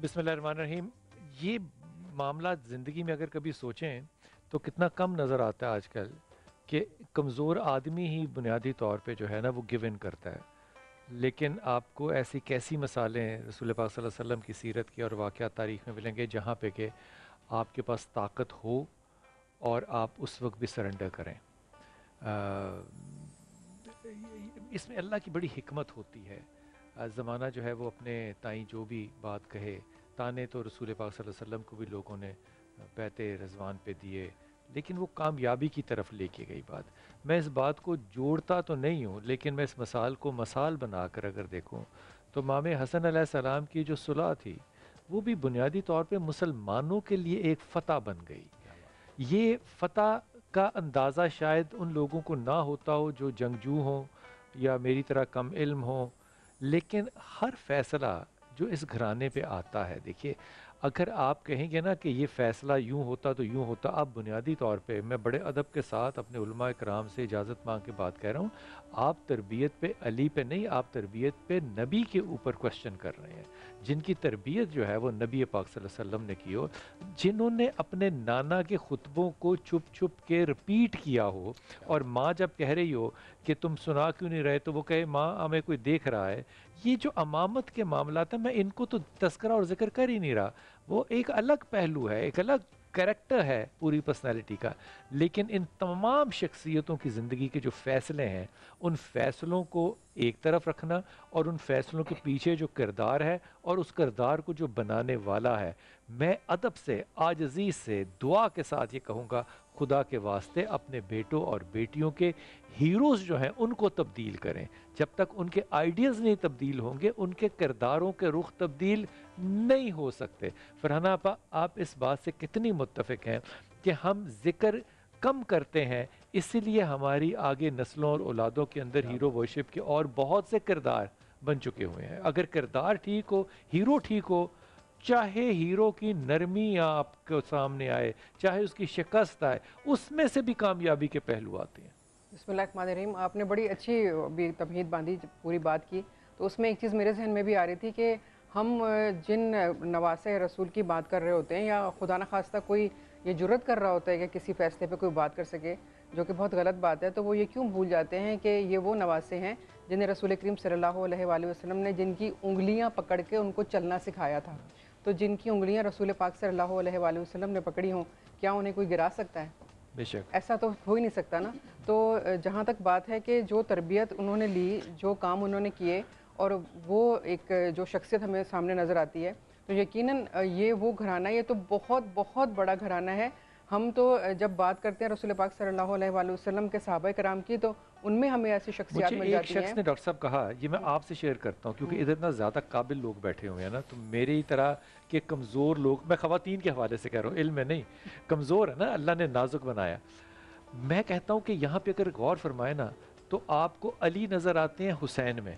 بسم اللہ الرحمن الرحیم. یہ معاملات زندگی میں اگر کبھی سوچیں تو کتنا کم نظر آتا ہے آج کل کہ کمزور آدمی ہی بنیادی طور پہ جو ہے نا وہ گیو ان کرتا ہے. لیکن آپ کو ایسی کیسی مثالیں رسول پاک صلی اللہ علیہ وسلم کی سیرت کی اور واقعات تاریخ میں ملیں گے جہاں پہ کہ آپ کے پاس طاقت ہو اور آپ اس وقت بھی سرنڈر کریں. اس میں اللہ کی بڑی حکمت ہوتی ہے. زمانہ جو ہے وہ اپنے تائیں جو بھی بات کہے، تانے تو رسول پاک صلی اللہ علیہ وسلم کو بھی لوگوں نے بیعت رضوان پہ دیے، لیکن وہ کامیابی کی طرف لے کے گئی بات. میں اس بات کو جوڑتا تو نہیں ہوں، لیکن میں اس مثال کو مثال بنا کر اگر دیکھوں تو امام حسن علیہ السلام کی جو صلح تھی وہ بھی بنیادی طور پہ مسلمانوں کے لیے ایک فتح بن گئی. یہ فتح کا اندازہ شاید ان لوگوں کو نہ ہوتا ہو جو جنگجو ہوں یا میری طرح کم علم ہوں، لیکن ہر فیصلہ جو اس گھرانے پہ آتا ہے، دیکھیے اگر آپ کہیں گے نا کہ یہ فیصلہ یوں ہوتا تو یوں ہوتا، آپ بنیادی طور پہ، میں بڑے ادب کے ساتھ اپنے علماء کرام سے اجازت مانگ کے بات کہہ رہا ہوں، آپ تربیت پہ علی پہ نہیں، آپ تربیت پہ نبی کے اوپر کوشچن کر رہے ہیں، جن کی تربیت جو ہے وہ نبی پاک صلی اللہ علیہ وسلم نے کی ہو، جنہوں نے اپنے نانا کے خطبوں کو چھپ چھپ کے رپیٹ کیا ہو، اور ماں جب کہہ رہی ہو کہ تم سنا کیوں نہیں رہے تو وہ کہے ماں ہمیں کوئی دیکھ رہا ہے. یہ جو امامت کے معاملات ہیں میں ان کو تو تذکرہ اور ذکر کر ہی نہیں رہا، وہ ایک الگ پہلو ہے، ایک الگ کریکٹر ہے پوری پرسنالٹی کا. لیکن ان تمام شخصیتوں کی زندگی کے جو فیصلے ہیں ان فیصلوں کو ایک طرف رکھنا اور ان فیصلوں کے پیچھے جو کردار ہے اور اس کردار کو جو بنانے والا ہے، میں ادب سے، عاجزی سے، دعا کے ساتھ یہ کہوں گا خدا کے واسطے اپنے بیٹوں اور بیٹیوں کے ہیروز جو ہیں ان کو تبدیل کریں. جب تک ان کے آئیڈیاز نہیں تبدیل ہوں گے ان کے کرداروں کے رخ تبدیل نہیں ہو سکتے. فرحانہ آپا، آپ اس بات سے کتنی متفق ہیں کہ ہم ذکر کم کرتے ہیں اسی لیے ہماری آگے نسلوں اور اولادوں کے اندر ہیرو ورشپ کے اور بہت سے کردار بن چکے ہوئے ہیں. اگر کردار ٹھیک ہو، ہیرو ٹھیک ہو، چاہے ہیرو کی نرمی آپ کو سامنے آئے، چاہے اس کی شکست آئے، اس میں سے بھی کامیابی کے پہلو آتے ہیں. بسم اللہ الرحمن الرحیم. آپ نے بڑی اچھی بھی تمہید باندھی پوری بات کی، تو اس میں ایک چیز میرے ذہن میں بھی آ رہی تھی کہ ہم جن نواسے رسول کی بات کر رہے ہوتے ہیں یا خدا نخواستہ کوئی یہ جرت کر رہا ہوتا ہے کہ کسی فیصلے پہ کوئی بات کر سکے، جو کہ بہت غلط بات ہے، تو وہ یہ کیوں بھول جاتے ہیں کہ یہ وہ نواسے ہیں جنہیں رسول کریم صلی اللہ علیہ وآلہ وسلم نے جن کی انگلیاں پکڑ کے ان کو چلنا سکھایا تھا. تو جن کی انگلیاں رسول پاک صلی اللہ علیہ وآلہ وسلم نے پکڑی ہوں، کیا انہیں کوئی گرا سکتا ہے؟ بے شک. ایسا تو ہو ہی نہیں سکتا نا. تو جہاں تک بات ہے کہ جو تربیت انہوں نے لی، جو کام انہوں نے کیے، اور وہ ایک جو شخصیت ہمیں سامنے نظر آتی ہے، تو یقیناً یہ وہ گھرانہ، یہ تو بہت بہت بڑا گھرانہ ہے. ہم تو جب بات کرتے ہیں رسول پاک صلی اللہ علیہ وآلہ وسلم کے صحابہ کرام کی، تو ان میں ہمیں ایسی شخصیات مجھے مل ایک جاتی ہیں. شخص نے ڈاکٹر صاحب کہا، یہ میں آپ سے شیئر کرتا ہوں کیونکہ ادھر اتنا زیادہ قابل لوگ بیٹھے ہوئے ہیں نا، تو میری طرح کے کمزور لوگ، میں خواتین کے حوالے سے کہہ رہا ہوں، علم میں نہیں، کمزور ہے نا، اللہ نے نازک بنایا. میں کہتا ہوں کہ یہاں پہ اگر غور فرمائے نا تو آپ کو علی نظر آتے ہیں حسین میں،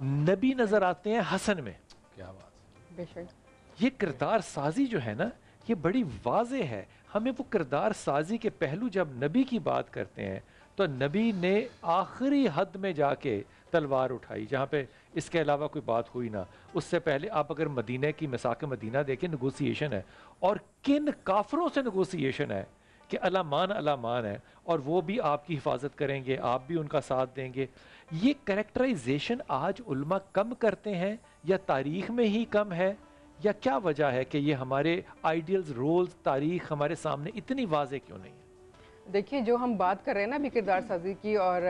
نبی نظر آتے ہیں حسن میں. کیا بات. بے شک. یہ کردار سازی جو ہے نا یہ بڑی واضح ہے. ہمیں وہ کردار سازی کے پہلو جب نبی کی بات کرتے ہیں تو نبی نے آخری حد میں جا کے تلوار اٹھائی جہاں پہ اس کے علاوہ کوئی بات ہوئی نہ. اس سے پہلے آپ اگر مدینہ کی مساق مدینہ دیکھیں، نیگوسیشن ہے، اور کن کافروں سے نیگوسیشن ہے کہ الامان ہے، اور وہ بھی آپ کی حفاظت کریں گے، آپ بھی ان کا ساتھ دیں گے. یہ کریکٹرائزیشن آج علماء کم کرتے ہیں یا تاریخ میں ہی کم ہے، یا کیا وجہ ہے کہ یہ ہمارے آئیڈیلز، رولز، تاریخ ہمارے سامنے اتنی واضح کیوں نہیں ہے؟ دیکھیے جو ہم بات کر رہے ہیں نا بھی کردار سازی کی اور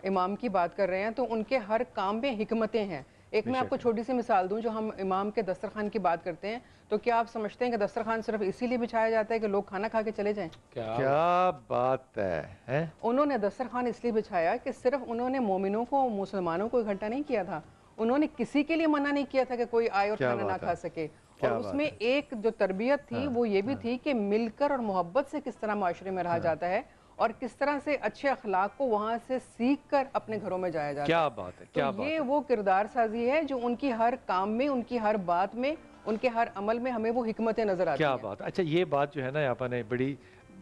امام کی بات کر رہے ہیں، تو ان کے ہر کام میں حکمتیں ہیں. ایک میں آپ کو چھوٹی سی مثال دوں، جو ہم امام کے دسترخوان کی بات کرتے ہیں، تو کیا آپ سمجھتے ہیں کہ دسترخوان صرف اسی لیے بچھایا جاتا ہے کہ لوگ کھانا کھا کے چلے جائیں؟ کیا بات ہے. انہوں نے دسترخوان اس لیے بچھایا کہ صرف انہوں نے مومنوں کو، مسلمانوں کو اکٹھا نہیں کیا تھا، انہوں نے کسی کے لیے منع نہیں کیا تھا کہ کوئی آئے اور کھانا نہ کھا سکے. اور اس میں ایک جو تربیت تھی وہ یہ بھی تھی کہ مل کر اور محبت سے کس طرح معاشرے میں رہا جاتا ہے، اور کس طرح سے اچھے اخلاق کو وہاں سے سیکھ کر اپنے گھروں میں جایا جاتا ہے. کیا بات ہے، کیا تو بات یہ ہے. وہ کردار سازی ہے جو ان کی ہر کام میں، ان کی ہر بات میں، ان کے ہر عمل میں ہمیں وہ حکمتیں نظر آتی ہیں. کیا بات. اچھا یہ بات جو ہے نا آپ نے بڑی،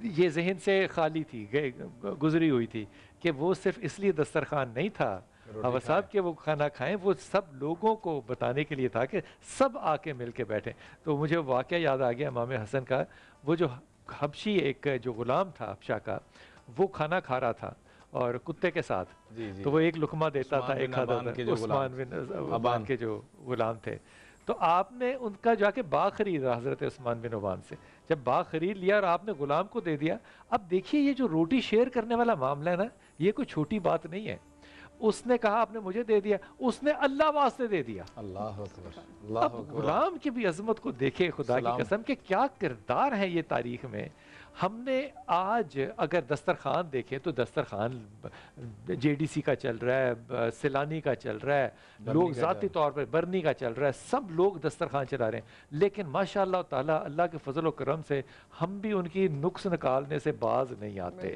یہ ذہن سے خالی تھی، گزری ہوئی تھی کہ وہ صرف اس لیے دسترخوان نہیں تھا، آقا صاحب کہ وہ کھانا کھائیں، وہ سب لوگوں کو بتانے کے لیے تھا کہ سب آ کے مل کے بیٹھیں. تو مجھے واقعہ یاد آ گیا امام حسن کا، وہ جو حبشی ایک جو غلام تھا حبشہ کا، وہ کھانا کھا رہا تھا اور کتے کے ساتھ. تو وہ ایک لقمہ دیتا تھا، ایک کھاتا تھا. عثمان بن عفان کے جو غلام تھے. تو آپ نے ان کا جا کے باغ خریدا حضرت عثمان بن عفان سے. جب باغ خرید لیا اور آپ نے غلام کو دے دیا، اب دیکھیے یہ جو روٹی شیئر کرنے والا معاملہ ہے نا، یہ کوئی چھوٹی بات نہیں ہے. اس نے کہا آپ نے مجھے دے دیا، اس نے اللہ واسطے دے دیا. اللہ اکبر، اللہ اب اکبر. غلام کی بھی عظمت کو دیکھے خدا کی قسم کہ کیا کردار ہے یہ تاریخ میں. ہم نے آج اگر دسترخوان دیکھیں تو دسترخوان جے ڈی سی کا چل رہا ہے، سیلانی کا چل رہا ہے، لوگ ذاتی طور پر برنی کا چل رہا ہے، سب لوگ دسترخوان چلا رہے ہیں. لیکن ماشاء اللہ تعالیٰ اللہ کے فضل و کرم سے ہم بھی ان کی نقص نکالنے سے باز نہیں آتے.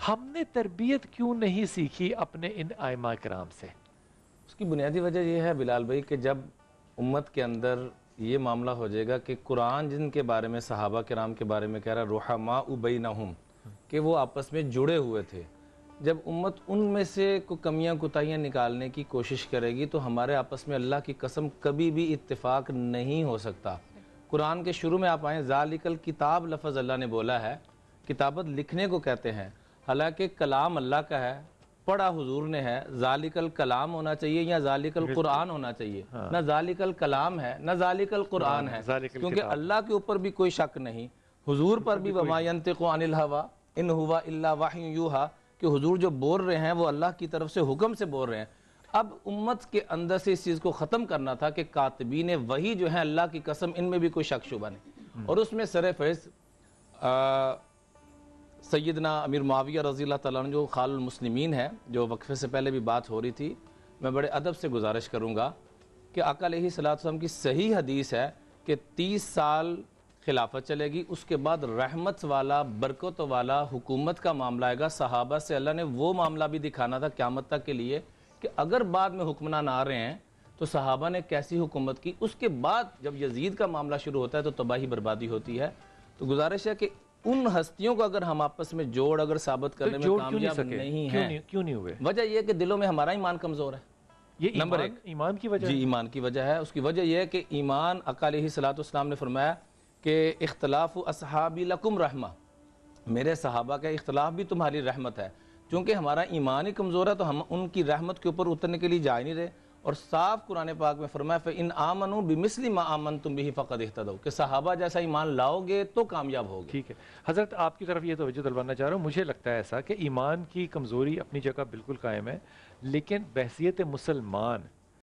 ہم نے تربیت کیوں نہیں سیکھی اپنے ان ائمہ کرام سے؟ اس کی بنیادی وجہ یہ ہے بلال بھائی کہ جب امت کے اندر یہ معاملہ ہو جائے گا کہ قرآن جن کے بارے میں صحابہ کرام کے بارے میں کہہ رہا ہے رحماء بینہم، کہ وہ آپس میں جڑے ہوئے تھے، جب امت ان میں سے کوئی کمیاں کوتاہیاں نکالنے کی کوشش کرے گی تو ہمارے آپس میں اللہ کی قسم کبھی بھی اتفاق نہیں ہو سکتا. قرآن کے شروع میں آپ آئیں، ذالک الکتاب لفظ اللہ نے بولا ہے، کتابت لکھنے کو کہتے ہیں، حالانکہ کلام اللہ کا ہے، پڑھا حضور نے ہے. ذالک الکلام ہونا چاہیے یا ذالک القرآن ہونا چاہیے، نہ ذالک الکلام ہے نہ ذالک القرآن ہے، کیونکہ اللہ کے اوپر بھی کوئی شک نہیں، حضور پر بھی وما ینطق عن الہوی ان ہوا الا وحی یوحی، کہ حضور جو بول رہے ہیں وہ اللہ کی طرف سے حکم سے بول رہے ہیں. اب امت کے اندر سے اس چیز کو ختم کرنا تھا کہ کاتبین وحی جو ہیں اللہ کی قسم ان میں بھی کوئی شک شبہ نہیں. اور اس میں سر فیض سیدنا امیر معاویہ رضی اللہ تعالیٰ عنہ جو خال المسلمین ہے، جو وقفے سے پہلے بھی بات ہو رہی تھی، میں بڑے ادب سے گزارش کروں گا کہ آقا علیہ الصلوۃ والسلام کی صحیح حدیث ہے کہ 30 سال خلافت چلے گی، اس کے بعد رحمت والا برکت والا حکومت کا معاملہ آئے گا. صحابہ سے اللہ نے وہ معاملہ بھی دکھانا تھا قیامت تک کے لیے کہ اگر بعد میں حکمران آ رہے ہیں تو صحابہ نے کیسی حکومت کی. اس کے بعد جب یزید کا معاملہ شروع ہوتا ہے تو تباہی بربادی ہوتی ہے. تو گزارش ہے کہ ان ہستیوں کو اگر ہم آپس میں جوڑ اگر ثابت کرنے میں کامیاب نہیں ہیں، کیوں نہیں ہوئے؟ وجہ یہ ہے کہ دلوں میں ہمارا ایمان کمزور ہے. یہ نمبر ایمان, ایک ایمان کی وجہ جی ایمان کی وجہ ہے. اس کی وجہ یہ ہے کہ ایمان، آقا علیہ الصلوۃ والسلام نے فرمایا کہ اختلاف اصحابی لکم رحمہ، میرے صحابہ کا اختلاف بھی تمہاری رحمت ہے. چونکہ ہمارا ایمان ہی کمزور ہے تو ہم ان کی رحمت کے اوپر اترنے کے لیے جا ہی نہیں رہے. اور صاف قرآن پاک میں فرمایا فَإِنْ آمَنُوا بِمِثْلِ مَا آمَنْتُمْ بِهِ فَقَدْ اهْتَدَوْا، کہ صحابہ جیسا ایمان لاؤ گے تو کامیاب ہوگے. ٹھیک ہے حضرت، آپ کی طرف یہ توجہ دلوانا چاہ رہا ہوں. مجھے لگتا ہے ایسا کہ ایمان کی کمزوری اپنی جگہ بالکل قائم ہے، لیکن بحیثیت مسلمان